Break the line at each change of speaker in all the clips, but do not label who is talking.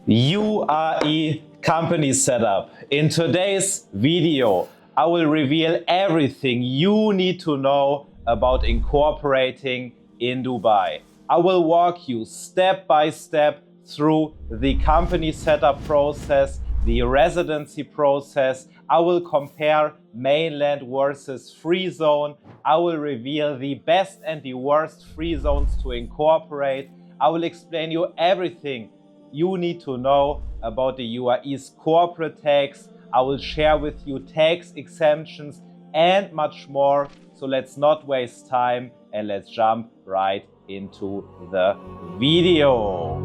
UAE company setup. In today's video, I will reveal everything you need to know about incorporating in Dubai. I will walk you step by step through the company setup process, the residency process. I will compare mainland versus free zone. I will reveal the best and the worst free zones to incorporate. I will explain you everything you need to know about the UAE's corporate tax. I will share with you tax exemptions and much more. So let's not waste time and let's jump right into the video.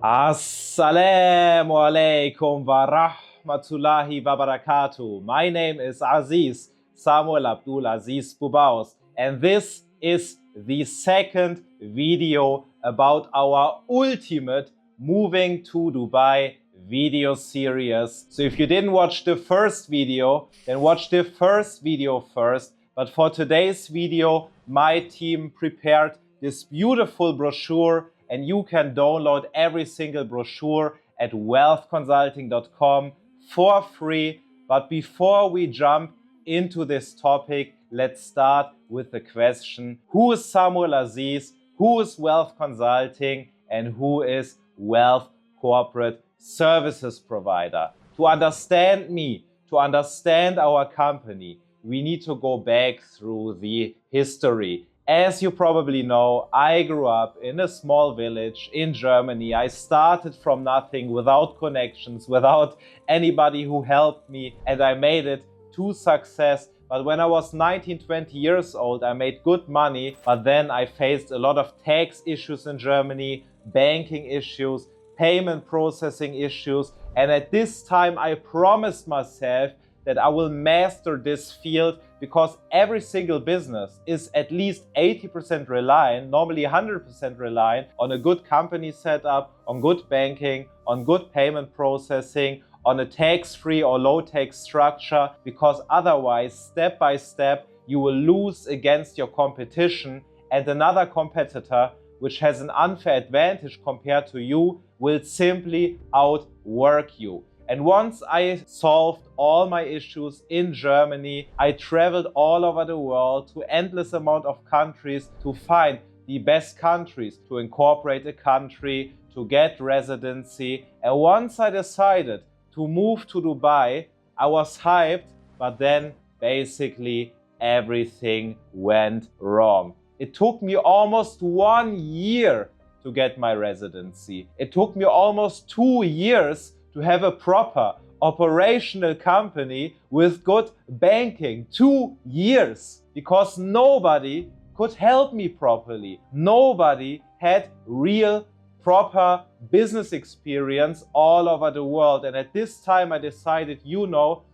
Assalamu alaikum wa rahmatullahi wa barakatuh. My name is Aziz Samuel Abdul Aziz Bubaus, and this is the second video about our ultimate moving to Dubai video series. So if you didn't watch the first video, then watch the first video first. But for today's video, my team prepared this beautiful brochure, and you can download every single brochure at wealthconsulting.com for free. But before we jump into this topic, let's start with the question: who is Samuel Aziz, who is Wealth Consulting, and who is Wealth Corporate Services Provider? To understand me, to understand our company, we need to go back through the history. As you probably know, I grew up in a small village in Germany. I started from nothing, without connections, without anybody who helped me, and I made it to success. But when I was 19, 20 years old, I made good money, but then I faced a lot of tax issues in Germany, banking issues, payment processing issues, and at this time I promised myself that I will master this field, because every single business is at least 80% reliant, normally 100% reliant on a good company setup, on good banking, on good payment processing, on a tax-free or low-tax structure, because otherwise, step by step, you will lose against your competition, and another competitor, which has an unfair advantage compared to you, will simply outwork you. And once I solved all my issues in Germany, I traveled all over the world to endless amount of countries to find the best countries to incorporate a country, to get residency. And once I decided to move to Dubai, I was hyped, but then basically everything went wrong. It took me almost 1 year to get my residency. It took me almost 2 years to have a proper operational company with good banking. 2 years, because nobody could help me properly. Nobody had real proper business experience all over the world. And at this time I decided,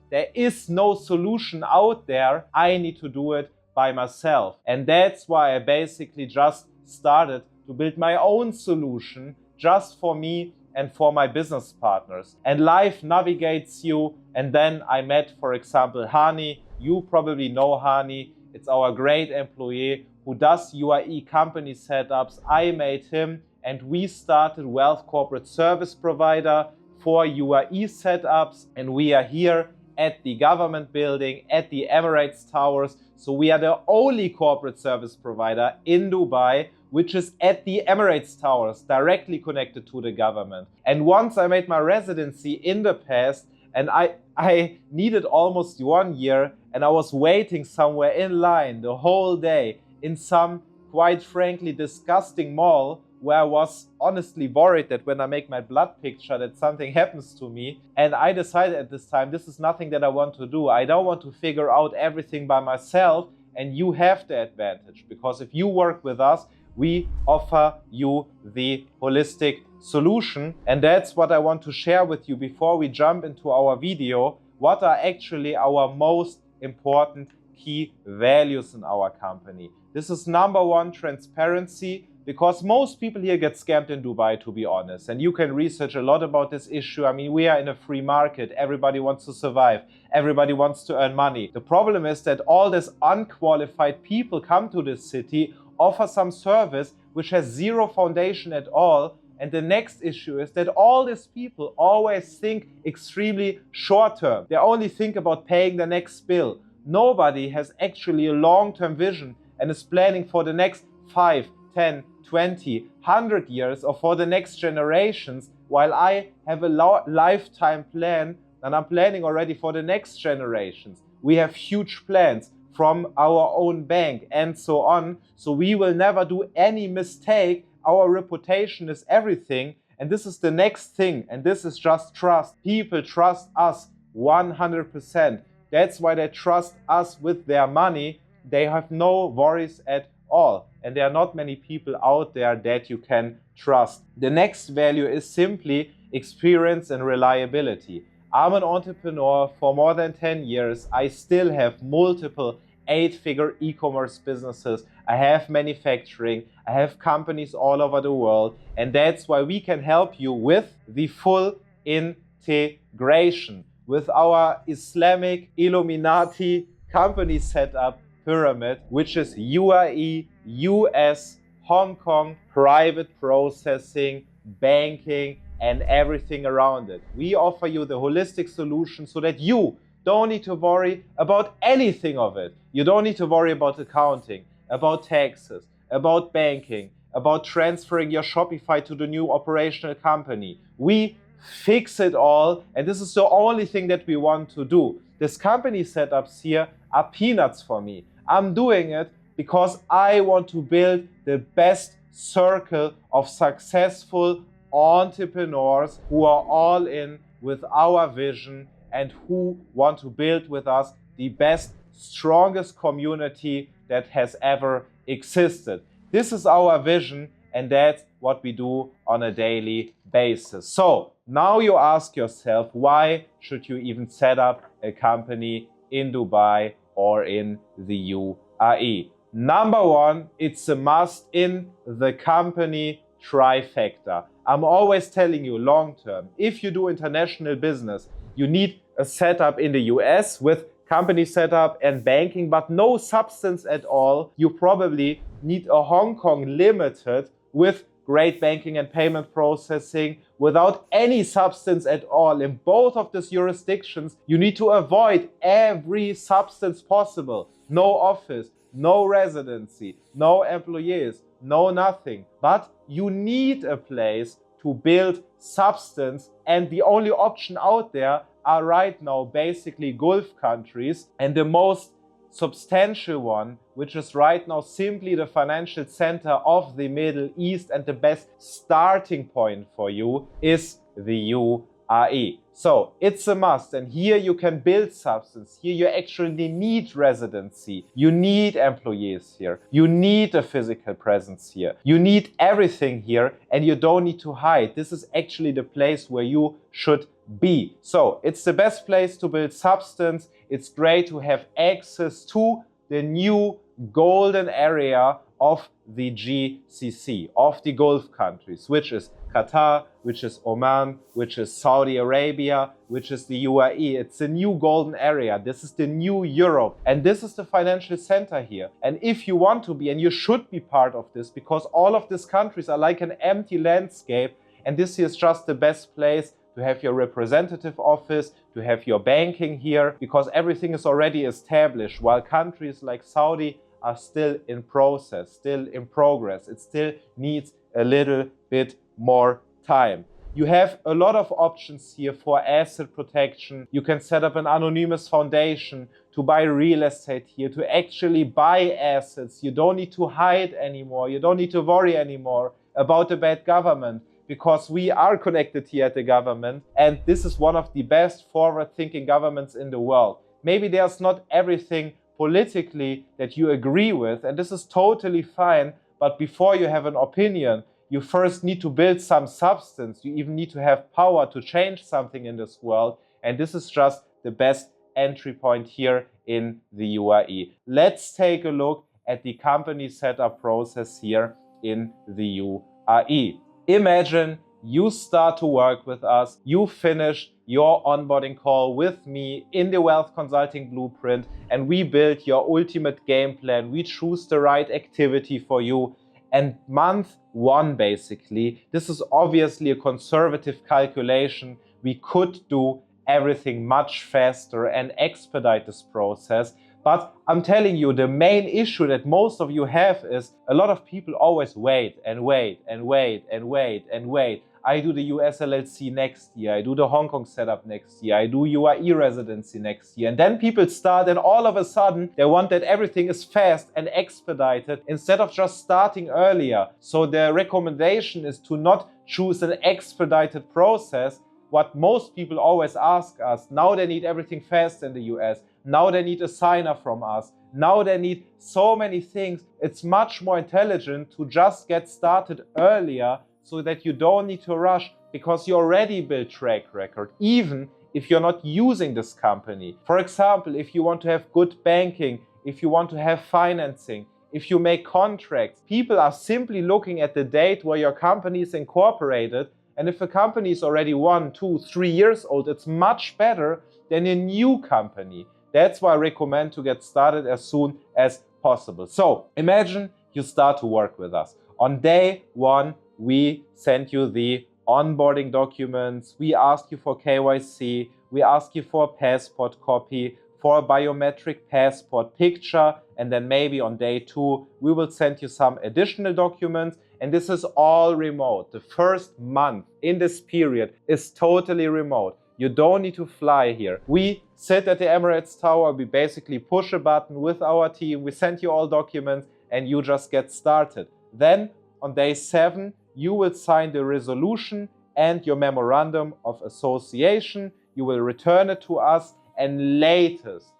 there is no solution out there. I need to do it by myself. And that's why I basically just started to build my own solution just for me and for my business partners. And life navigates you. And then I met, for example, Hani. You probably know Hani. It's our great employee who does UAE company setups. I met him, and we started Wealth Corporate Service Provider for UAE setups. And we are here at the government building, at the Emirates Towers. So we are the only corporate service provider in Dubai which is at the Emirates Towers, directly connected to the government. And once I made my residency in the past, and I needed almost 1 year, and I was waiting somewhere in line the whole day in some, quite frankly, disgusting mall, where I was honestly worried that when I make my blood picture that something happens to me. And I decided at this time, this is nothing that I want to do. I don't want to figure out everything by myself, and you have the advantage, because if you work with us, we offer you the holistic solution. And that's what I want to share with you before we jump into our video. What are actually our most important key values in our company? This is number one, transparency. because most people here get scammed in Dubai, to be honest. And you can research a lot about this issue. I mean, we are in a free market. Everybody wants to survive. Everybody wants to earn money. The problem is that all these unqualified people come to this city, offer some service which has zero foundation at all. And the next issue is that all these people always think extremely short term. They only think about paying the next bill. Nobody has actually a long-term vision and is planning for the next 5, 10, 20, 100 years or for the next generations, while I have a lifetime plan and I'm planning already for the next generations. We have huge plans from our own bank and so on. So we will never do any mistake. Our reputation is everything. And this is the next thing. And this is just trust. People trust us 100%. That's why they trust us with their money. They have no worries at all. And there are not many people out there that you can trust. The next value is simply experience and reliability. I'm an entrepreneur for more than 10 years. I still have multiple 8-figure e-commerce businesses. I have manufacturing. I have companies all over the world. And that's why we can help you with the full integration, with our Islamic Illuminati company setup pyramid, which is UAE, US, Hong Kong, private processing, banking, and everything around it. We offer you the holistic solution so that you don't need to worry about anything of it. You don't need to worry about accounting, about taxes, about banking, about transferring your Shopify to the new operational company. We fix it all, and this is the only thing that we want to do. These company setups here are peanuts for me. I'm doing it because I want to build the best circle of successful entrepreneurs who are all in with our vision and who want to build with us the best, strongest community that has ever existed. This is our vision, and that's what we do on a daily basis. So now you ask yourself, why should you even set up a company in Dubai or in the UAE? Number one, it's a must in the company trifecta. I'm always telling you long term, if you do international business, you need a setup in the US with company setup and banking, but no substance at all. You probably need a Hong Kong limited with great banking and payment processing without any substance at all. In both of these jurisdictions, you need to avoid every substance possible. No office, no residency, no employees, no nothing. But you need a place to build substance, and the only option out there are right now basically Gulf countries, and the most substantial one, which is right now simply the financial center of the Middle East and the best starting point for you, is the UAE. So it's a must, and here you can build substance. Here you actually need residency. You need employees here. You need a physical presence here. You need everything here, and you don't need to hide. This is actually the place where you should be. So it's the best place to build substance. It's great to have access to the new golden area of the GCC, of the Gulf countries, which is Qatar, which is Oman, which is Saudi Arabia, which is the UAE. It's a new golden area. This is the new Europe. And this is the financial center here. And if you want to be, and you should be part of this, because all of these countries are like an empty landscape, and this is just the best place to have your representative office, to have your banking here, because everything is already established, while countries like Saudi are still in process, still in progress. It still needs a little bit more time. You have a lot of options here for asset protection. You can set up an anonymous foundation to buy real estate here, to actually buy assets. You don't need to hide anymore. You don't need to worry anymore about the bad government, because we are connected here at the government, and this is one of the best forward-thinking governments in the world. Maybe there's not everything politically that you agree with, and this is totally fine, but before you have an opinion, you first need to build some substance. You even need to have power to change something in this world, and this is just the best entry point here in the UAE. Let's take a look at the company setup process here in the UAE. Imagine you start to work with us, you finish your onboarding call with me in the Wealth Consulting Blueprint, and we build your ultimate game plan. We choose the right activity for you. And month one, basically, this is obviously a conservative calculation. We could do everything much faster and expedite this process. But I'm telling you, the main issue that most of you have is a lot of people always wait and wait and wait and wait and wait. I do the US LLC next year, I do the Hong Kong setup next year, I do UAE residency next year. And then people start and all of a sudden they want that everything is fast and expedited instead of just starting earlier. So the recommendation is to not choose an expedited process. What most people always ask us, now they need everything fast in the US, now they need a signer from us, now they need so many things. It's much more intelligent to just get started earlier so that you don't need to rush, because you already build track record, even if you're not using this company. For example, if you want to have good banking, if you want to have financing, if you make contracts, people are simply looking at the date where your company is incorporated. And if a company is already 1, 2, 3 years old, it's much better than a new company. That's why I recommend to get started as soon as possible. So imagine you start to work with us. On day one, we send you the onboarding documents. We ask you for KYC. We ask you for a passport copy, for a biometric passport picture. And then maybe on day two, we will send you some additional documents. And this is all remote. The first month in this period is totally remote. You don't need to fly here. We sit at the Emirates Tower. We basically push a button with our team. We send you all documents and you just get started. Then on day 7, you will sign the resolution and your memorandum of association. You will return it to us, and latest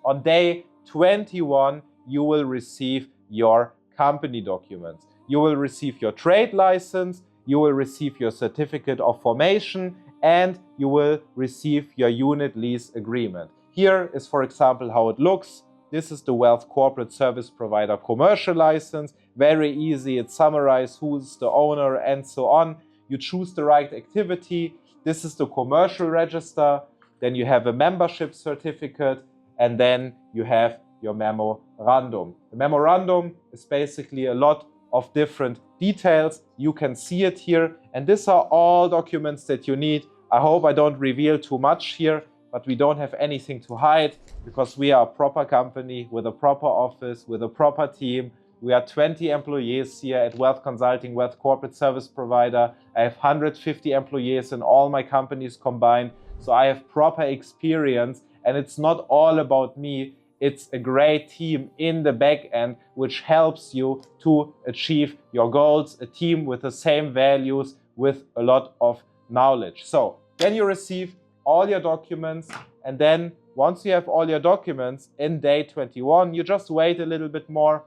on day 21, you will receive your company documents. You will receive your trade license, you will receive your certificate of formation, and you will receive your unit lease agreement. Here is, for example, how it looks. This is the Wealth Corporate Service Provider commercial license. Very easy. It summarizes who's the owner and so on. You choose the right activity. This is the commercial register. Then you have a membership certificate, and then you have your memorandum. The memorandum is basically a lot of different details. You can see it here. And these are all documents that you need. I hope I don't reveal too much here, but we don't have anything to hide because we are a proper company with a proper office, with a proper team. We are 20 employees here at Wealth Consulting, Wealth Corporate Service Provider. I have 150 employees in all my companies combined. So I have proper experience, and it's not all about me. It's a great team in the back end which helps you to achieve your goals, a team with the same values, with a lot of knowledge. So then you receive all your documents, and then once you have all your documents in day 21, you just wait a little bit more.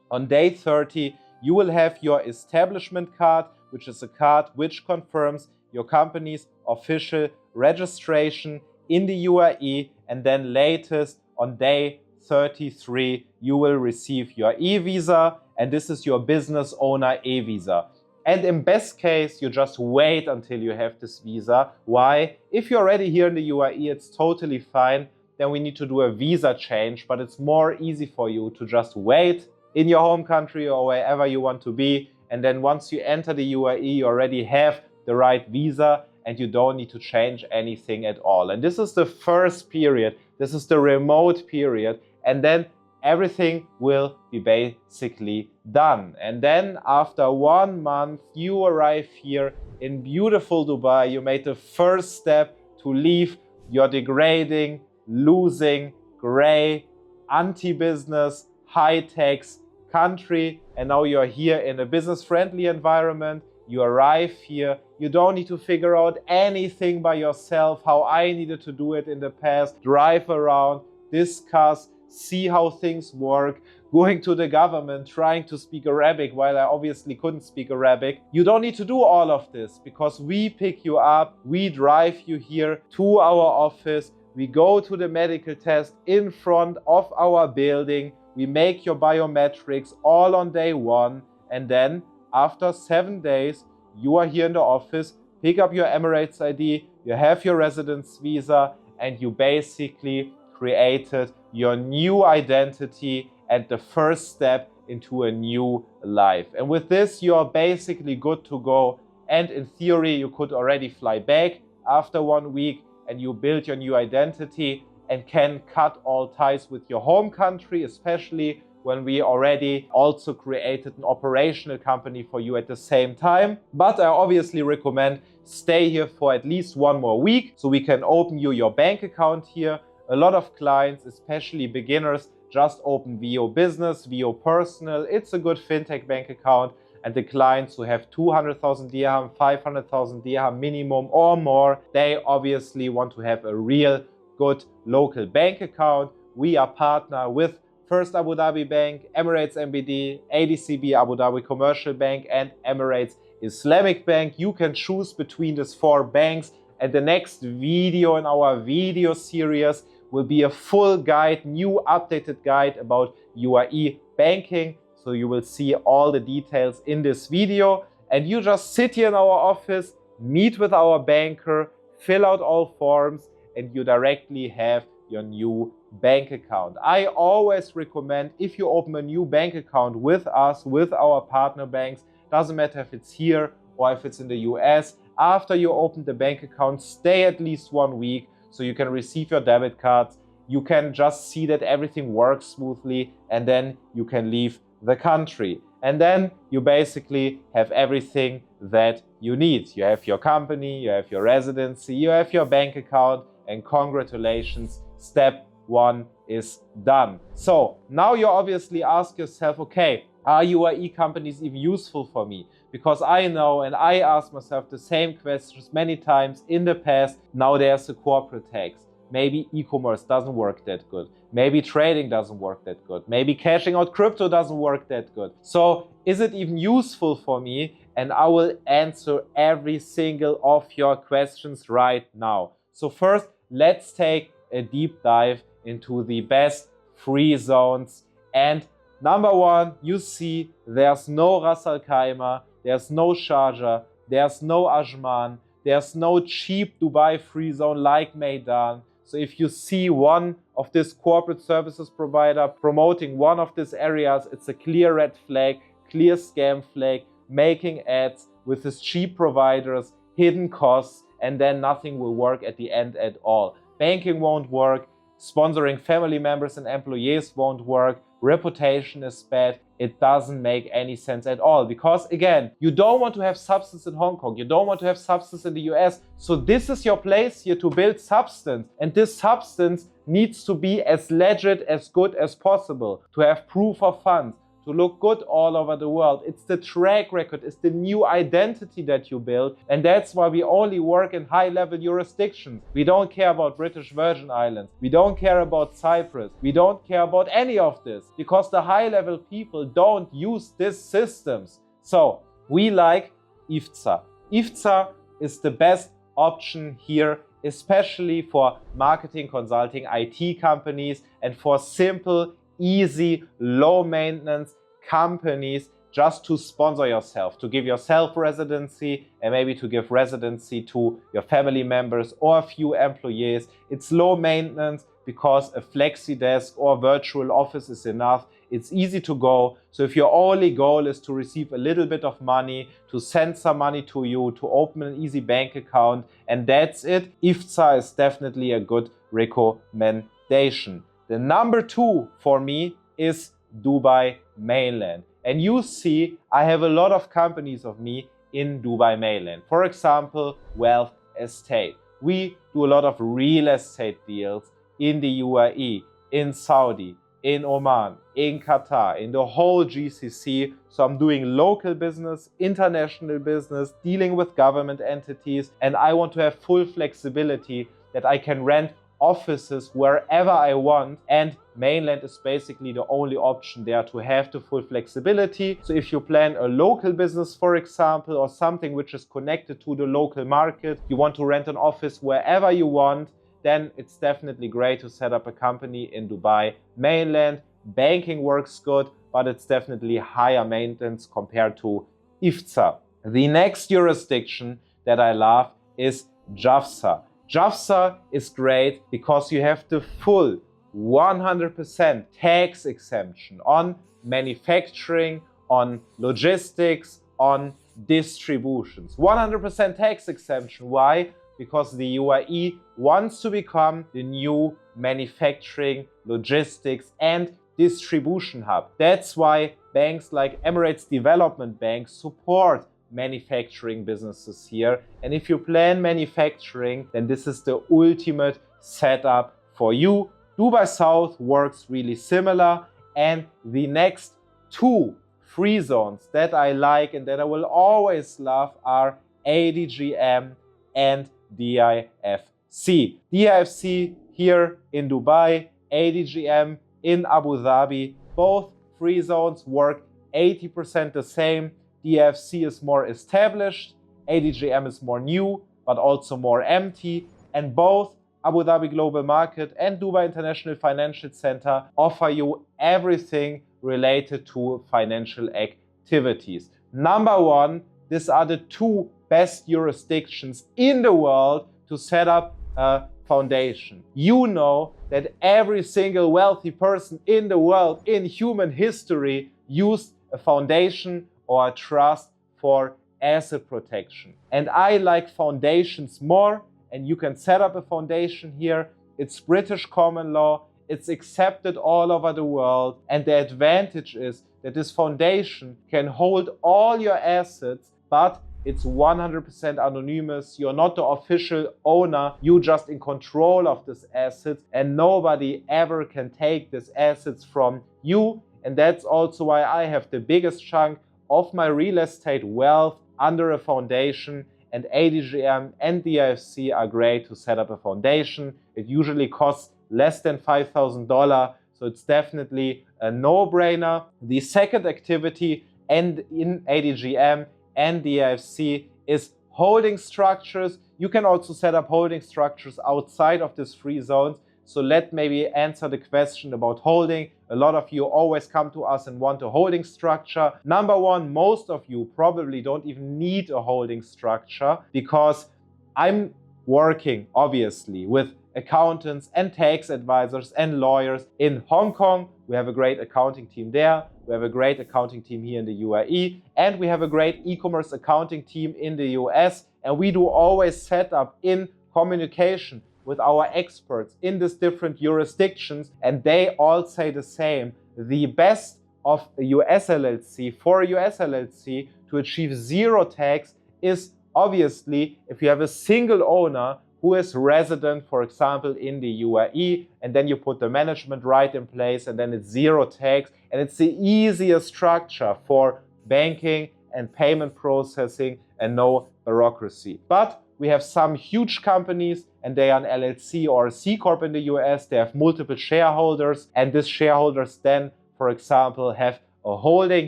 On day 30, you will have your establishment card, which is a card which confirms your company's official registration in the UAE, and then latest on day 33, you will receive your e-visa, and this is your business owner e-visa. And in best case, you just wait until you have this visa. Why? If you're already here in the UAE, it's totally fine. Then we need to do a visa change, but it's more easy for you to just wait in your home country or wherever you want to be. And then once you enter the UAE, you already have the right visa and you don't need to change anything at all. And this is the first period. This is the remote period. And then everything will be basically done. And then after 1 month, you arrive here in beautiful Dubai. You made the first step to leave your degrading, losing, gray, anti-business, high-tax country. And now you're here in a business-friendly environment. You arrive here. You don't need to figure out anything by yourself, how I needed to do it in the past. Drive around, discuss, see how things work, going to the government, trying to speak Arabic while I obviously couldn't speak Arabic. You don't need to do all of this because we pick you up, we drive you here to our office, we go to the medical test in front of our building, we make your biometrics all on day 1, and then after 7 days, you are here in the office, pick up your Emirates ID, you have your residence visa, and you basically created your new identity and the first step into a new life. And with this, you are basically good to go. And in theory, you could already fly back after 1 week and you build your new identity and can cut all ties with your home country, especially when we already also created an operational company for you at the same time. But I obviously recommend stay here for at least 1 more week so we can open you your bank account here. A lot of clients, especially beginners, just open VO Business, VO Personal. It's a good fintech bank account. And the clients who have 200,000 dirham, 500,000 dirham minimum or more, they obviously want to have a real good local bank account. We are partner with First Abu Dhabi Bank, Emirates MBD, ADCB Abu Dhabi Commercial Bank, and Emirates Islamic Bank. You can choose between these 4 banks. And the next video in our video series will be a full guide, new updated guide about UAE banking. So you will see all the details in this video. And you just sit here in our office, meet with our banker, fill out all forms, and you directly have your new bank account. I always recommend, if you open a new bank account with us, with our partner banks, doesn't matter if it's here or if it's in the US, after you open the bank account, stay at least 1 week so you can receive your debit cards. You can just see that everything works smoothly, and then you can leave the country. And then you basically have everything that you need. You have your company, you have your residency, you have your bank account, and congratulations, step 1 is done. So now you obviously ask yourself, okay, are UAE companies even useful for me? Because I know, and I asked myself the same questions many times in the past. Now there's a corporate tax. Maybe e-commerce doesn't work that good. Maybe trading doesn't work that good. Maybe cashing out crypto doesn't work that good. So is it even useful for me? And I will answer every single of your questions right now. So first, let's take a deep dive into the best free zones. And number 1, you see there's no Ras Al Khaimah, there's no Sharjah, there's no Ajman, there's no cheap Dubai free zone like Meydan. So if you see one of this corporate services provider promoting one of these areas, it's a clear red flag, clear scam flag, making ads with these cheap providers, hidden costs, and then nothing will work at the end at all. Banking won't work, sponsoring family members and employees won't work, reputation is bad. It doesn't make any sense at all, because again, you don't want to have substance in Hong Kong, you don't want to have substance in the US. So this is your place here to build substance, and this substance needs to be as legit, as good as possible, to have proof of funds, to look good all over the world. It's the track record, it's the new identity that you build. And that's why we only work in high-level jurisdictions. We don't care about British Virgin Islands. We don't care about Cyprus. We don't care about any of this, because the high-level people don't use these systems. So we like IFTSA. IFTSA is the best option here, especially for marketing, consulting, IT companies, and for simple, easy, low maintenance companies just to sponsor yourself, to give yourself residency, and maybe to give residency to your family members or a few employees. It's low maintenance because a flexi desk or virtual office is enough. It's easy to go. So if your only goal is to receive a little bit of money, to send some money to you, to open an easy bank account, and that's it, IFTSA is definitely a good recommendation. The number 2 for me is Dubai mainland. And you see, I have a lot of companies of me in Dubai mainland. For example, Wealth Estate. We do a lot of real estate deals in the UAE, in Saudi, in Oman, in Qatar, in the whole GCC. So I'm doing local business, international business, dealing with government entities, and I want to have full flexibility that I can rent offices wherever I want, and mainland is basically the only option there to have the full flexibility. So if you plan a local business, for example, or something which is connected to the local market, you want to rent an office wherever you want, then it's definitely great to set up a company in Dubai mainland. banking works good, but it's definitely higher maintenance compared to IFTA. The next jurisdiction that I love is JAFTA. JAFTA is great because you have the full 100% tax exemption on manufacturing, on logistics, on distributions. 100% tax exemption. Why? Because the UAE wants to become the new manufacturing, logistics, and distribution hub. That's why banks like Emirates Development Bank support manufacturing businesses here. And if you plan manufacturing, then this is the ultimate setup for you. Dubai South works really similar. And the next two free zones that I like and that I will always love are ADGM and DIFC. DIFC here in Dubai, ADGM in Abu Dhabi. Both free zones work 80% the same. DIFC is more established, ADGM is more new, but also more empty. And both Abu Dhabi Global Market and Dubai International Financial Center offer you everything related to financial activities. Number one, these are the two best jurisdictions in the world to set up a foundation. You know that every single wealthy person in the world in human history used a foundation or a trust for asset protection. And I like foundations more, and you can set up a foundation here. It's British common law, it's accepted all over the world, and the advantage is that this foundation can hold all your assets, but it's 100% anonymous. You're not the official owner, you're just in control of this assets, and nobody ever can take these assets from you. And that's also why I have the biggest chunk of my real estate wealth under a foundation, and ADGM and DIFC are great to set up a foundation. It usually costs less than $5,000, so it's definitely a no-brainer. The second activity and in ADGM and DIFC is holding structures. You can also set up holding structures outside of these free zones. So let maybe answer the question about holding. A lot of you always come to us and want a holding structure. Number one, most of you probably don't even need a holding structure because I'm working, obviously, with accountants and tax advisors and lawyers in Hong Kong. We have a great accounting team there. We have a great accounting team here in the UAE. And we have a great e-commerce accounting team in the US. And we do always set up in communication with our experts in these different jurisdictions, and they all say the same. The best of a US LLC for a US LLC to achieve zero tax is obviously if you have a single owner who is resident, for example, in the UAE, and then you put the management right in place, and then it's zero tax, and it's the easiest structure for banking and payment processing and no bureaucracy. But we have some huge companies and they are an LLC or a C Corp in the US. They have multiple shareholders, and these shareholders then, for example, have a holding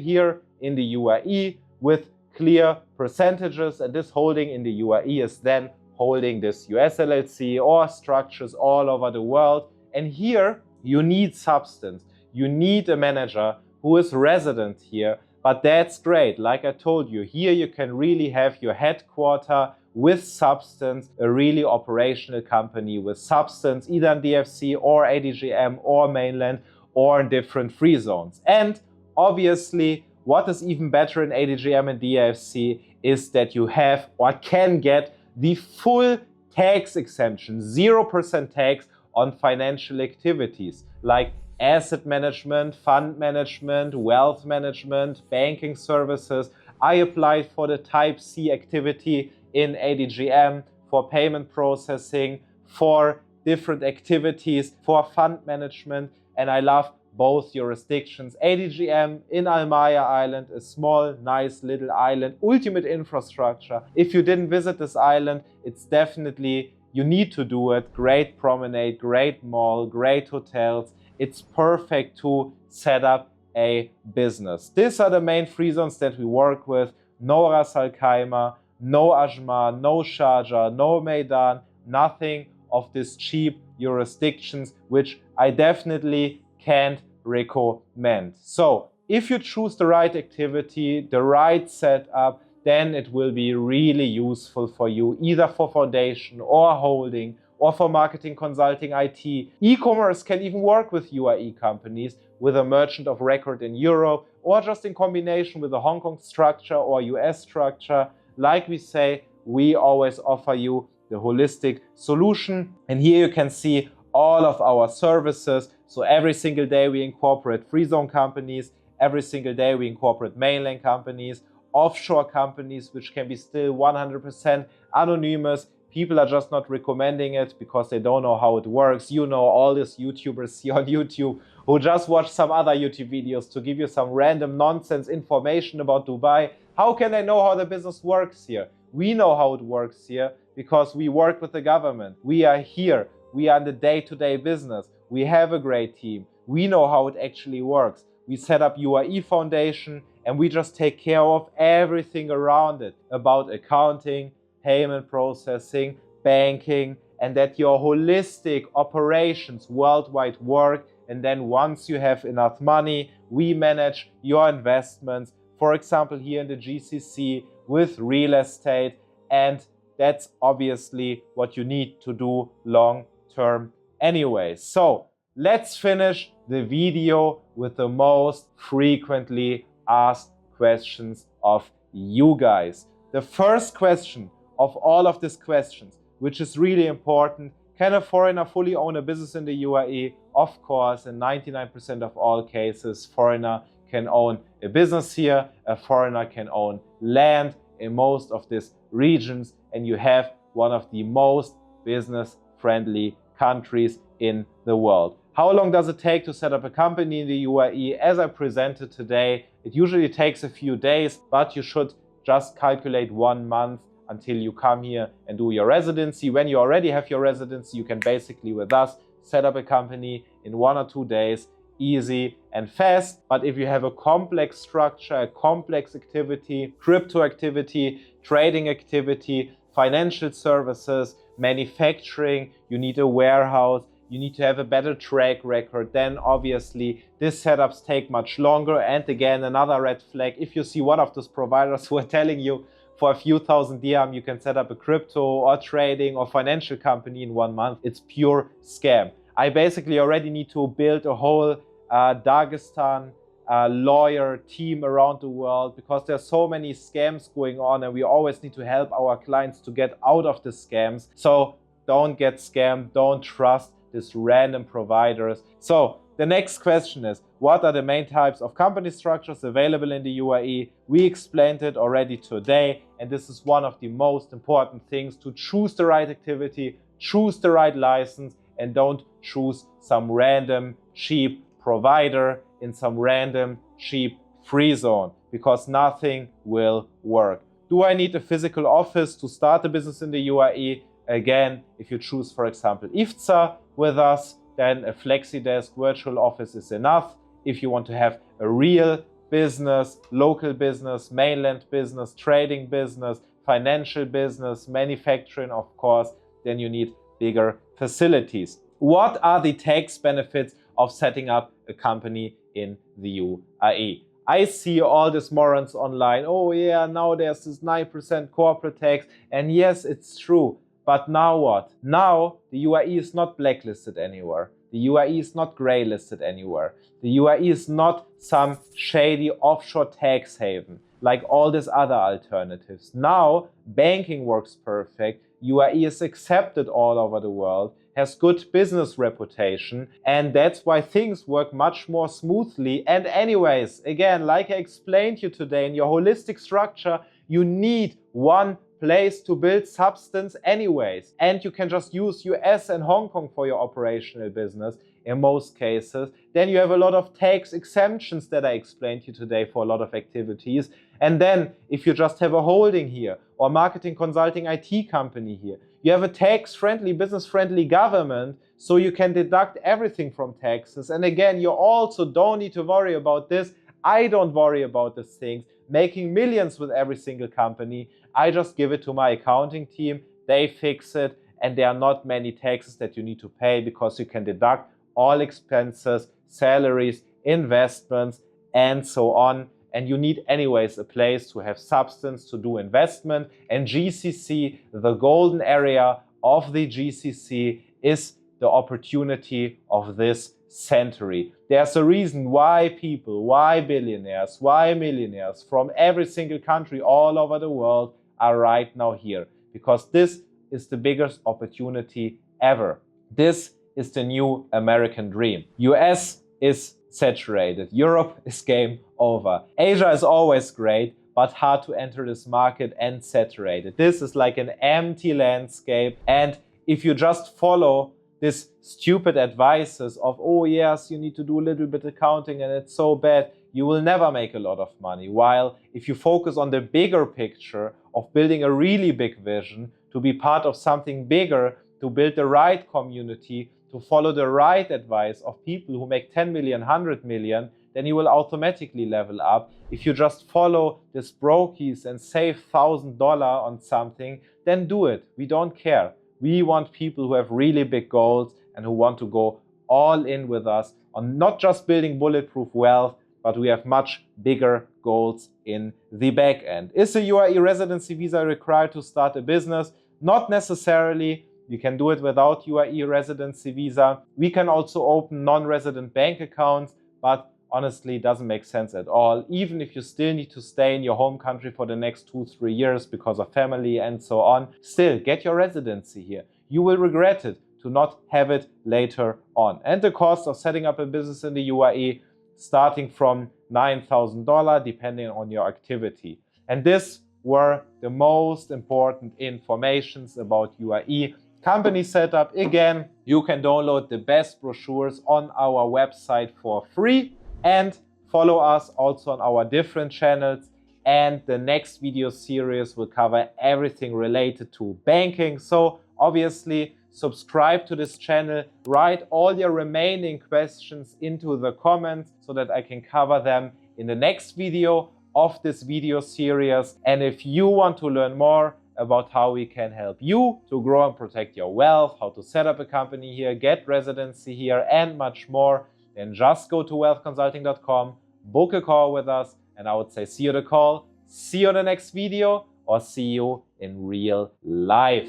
here in the UAE with clear percentages, and this holding in the UAE is then holding this US LLC or structures all over the world. And here you need substance. You need a manager who is resident here. But that's great. Like I told you, here you can really have your headquarter with substance, a really operational company with substance, either in DFC or ADGM or mainland or in different free zones. And obviously, what is even better in ADGM and DFC is that you have or can get the full tax exemption, 0% tax on financial activities like asset management, fund management, wealth management, banking services. I applied for the Type C activity in ADGM for payment processing, for different activities, for fund management, and I love both jurisdictions. ADGM in Almaya Island, a small, nice little island, ultimate infrastructure. If you didn't visit this island, it's definitely, you need to do it. Great promenade, great mall, great hotels. It's perfect to set up a business. These are the main free zones that we work with. No Ras Al Khaimah, no Ajman, no Sharjah, no Maidan, nothing of these cheap jurisdictions, which I definitely can't recommend. So if you choose the right activity, the right setup, then it will be really useful for you, either for foundation or holding or for marketing, consulting, IT. E-commerce can even work with UAE companies with a merchant of record in Europe or just in combination with a Hong Kong structure or US structure. Like we say, we always offer you the holistic solution. And here you can see all of our services. So every single day we incorporate free zone companies. Every single day we incorporate mainland companies, offshore companies, which can be still 100% anonymous. People are just not recommending it because they don't know how it works. You know, all these YouTubers here on YouTube who just watch some other YouTube videos to give you some random nonsense information about Dubai. How can they know how the business works here? We know how it works here because we work with the government. We are here. We are in the day-to-day business. We have a great team. We know how it actually works. We set up UAE Foundation and we just take care of everything around it, about accounting, payment processing, banking, and that your holistic operations worldwide work. And then once you have enough money, we manage your investments, for example, here in the GCC with real estate. And that's obviously what you need to do long term anyway. So let's finish the video with the most frequently asked questions of you guys. The first question of all of these questions, which is really important: can a foreigner fully own a business in the UAE? Of course, in 99% of all cases, foreigner can own a business here. A foreigner can own land in most of these regions, and you have one of the most business-friendly countries in the world. How long does it take to set up a company in the UAE? As I presented today, it usually takes a few days, but you should just calculate 1 month until you come here and do your residency. When you already have your residency, you can basically with us set up a company in 1 or 2 days, easy and fast. But if you have a complex structure, a complex activity, crypto activity, trading activity, financial services, manufacturing, you need a warehouse, you need to have a better track record, then obviously these setups take much longer. And again, another red flag: if you see one of those providers who are telling you for a few thousand dirham you can set up a crypto or trading or financial company in 1 month, it's pure scam. I basically already need to build a whole Dagestan lawyer team around the world because there's so many scams going on, and we always need to help our clients to get out of the scams. So don't get scammed, don't trust these random providers. So the next question is, what are the main types of company structures available in the UAE? We explained it already today, and this is one of the most important things: to choose the right activity, choose the right license, and don't choose some random cheap provider in some random cheap free zone, because nothing will work. Do I need a physical office to start a business in the UAE? Again, if you choose, for example, IFTSA with us, then a FlexiDesk virtual office is enough. If you want to have a real business, local business, mainland business, trading business, financial business, manufacturing, of course, then you need bigger facilities. What are the tax benefits of setting up a company in the UAE? I see all these morons online. Oh yeah, now there's this 9% corporate tax. And yes, it's true. But now what? Now the UAE is not blacklisted anywhere. The UAE is not grey listed anywhere. The UAE is not some shady offshore tax haven like all these other alternatives. Now banking works perfect. UAE is accepted all over the world, has good business reputation, and that's why things work much more smoothly. And anyways, again, like I explained to you today, in your holistic structure, you need one place to build substance anyways. And you can just use US and Hong Kong for your operational business in most cases. Then you have a lot of tax exemptions that I explained to you today for a lot of activities. And then if you just have a holding here or marketing, consulting, IT company here, you have a tax-friendly, business-friendly government, so you can deduct everything from taxes. And again, you also don't need to worry about this. I don't worry about these things, making millions with every single company. I just give it to my accounting team, they fix it, and there are not many taxes that you need to pay because you can deduct all expenses, salaries, investments, and so on. And you need anyways a place to have substance to do investment. And GCC, the golden area of the GCC, is the opportunity of this century. There's a reason why people, why billionaires, why millionaires from every single country all over the world are right now here. Because this is the biggest opportunity ever. This is the new American dream. US is saturated. Europe is game over. Asia is always great, but hard to enter this market and saturated. This is like an empty landscape. And if you just follow this stupid advices of, oh yes, you need to do a little bit accounting and it's so bad, you will never make a lot of money. While if you focus on the bigger picture of building a really big vision, to be part of something bigger, to build the right community, to follow the right advice of people who make 10 million, 100 million, then you will automatically level up. If you just follow these brokies and save $1,000 on something, then do it. We don't care. We want people who have really big goals and who want to go all in with us on not just building bulletproof wealth, but we have much bigger goals in the back end. Is a UAE residency visa required to start a business? Not necessarily. You can do it without UAE residency visa. We can also open non-resident bank accounts, but honestly, it doesn't make sense at all. Even if you still need to stay in your home country for the next 2-3 years because of family and so on, still get your residency here. You will regret it to not have it later on. And the cost of setting up a business in the UAE starting from $9,000 depending on your activity. And this were the most important informations about UAE. Company setup, again, you can download the best brochures on our website for free and follow us also on our different channels. And the next video series will cover everything related to banking. So obviously subscribe to this channel, write all your remaining questions into the comments so that I can cover them in the next video of this video series. And if you want to learn more about how we can help you to grow and protect your wealth, how to set up a company here, get residency here, and much more, then just go to wealthconsulting.com, book a call with us, and I would say see you at the call, see you in the next video, or see you in real life.